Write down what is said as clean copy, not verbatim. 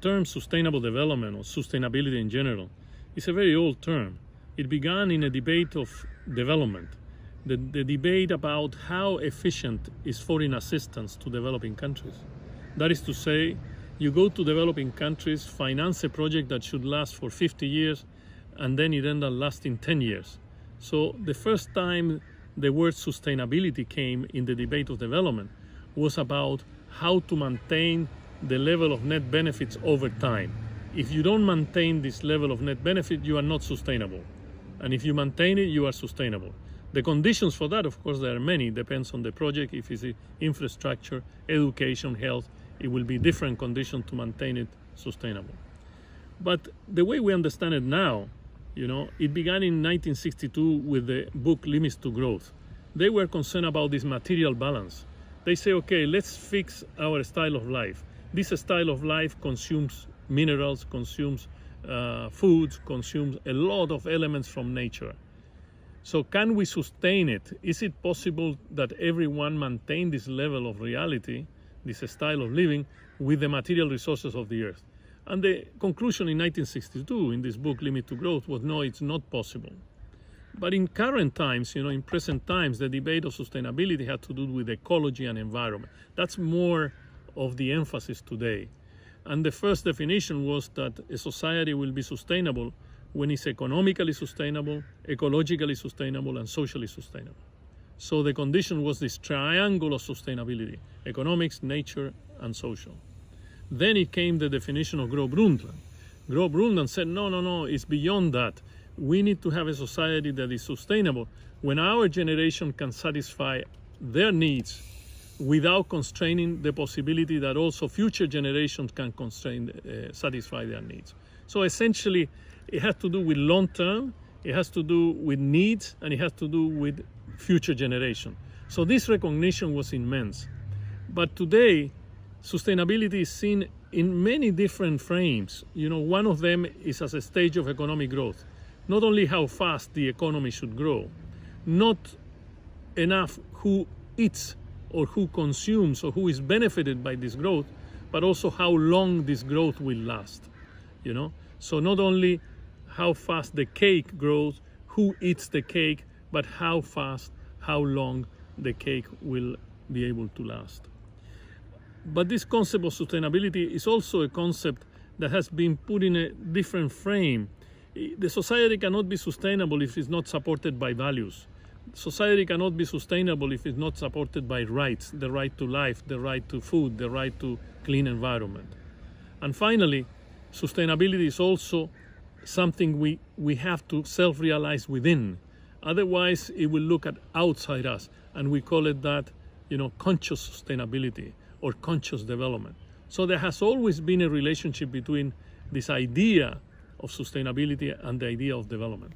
term sustainable development or sustainability in general is a very old term. It began in a debate of development, the debate about how efficient is foreign assistance to developing countries. That is to say, you go to developing countries, finance a project that should last for 50 years, and then it ends up lasting 10 years. So the first time the word sustainability came in the debate of development was about how to maintain the level of net benefits over time. If you don't maintain this level of net benefit, you are not sustainable. And if you maintain it, you are sustainable. The conditions for that, of course, there are many. Depends on the project. If it's infrastructure, education, health, it will be different conditions to maintain it sustainable. But the way we understand it now, it began in 1962 with the book Limits to Growth. They were concerned about this material balance. They say, okay, let's fix our style of life. This style of life consumes minerals, consumes foods, consumes a lot of elements from nature. So can we sustain it? Is it possible that everyone maintain this level of reality, this style of living, with the material resources of the earth? And the conclusion in 1962 in this book, Limit to Growth, was no, it's not possible. But in current times, in present times, the debate of sustainability had to do with ecology and environment. That's more of the emphasis today. And the first definition was that a society will be sustainable when it's economically sustainable, ecologically sustainable, and socially sustainable. So the condition was this triangle of sustainability: economics, nature, and social. Then it came the definition of Gro Brundtland. Gro Brundtland said, no, it's beyond that. We need to have a society that is sustainable when our generation can satisfy their needs without constraining the possibility that also future generations can satisfy their needs. So essentially, it has to do with long term, it has to do with needs, and it has to do with future generation. So this recognition was immense. But today, sustainability is seen in many different frames. One of them is as a stage of economic growth. Not only how fast the economy should grow, not enough who eats or who consumes or who is benefited by this growth, but also how long this growth will last. So not only how fast the cake grows, who eats the cake, but how fast, how long the cake will be able to last. But this concept of sustainability is also a concept that has been put in a different frame. The society cannot be sustainable if it's not supported by values. Society cannot be sustainable if it's not supported by rights, the right to life, the right to food, the right to clean environment. And finally, sustainability is also something we have to self-realize within. Otherwise, it will look at outside us, and we call it that, conscious sustainability or conscious development. So there has always been a relationship between this idea of sustainability and the idea of development.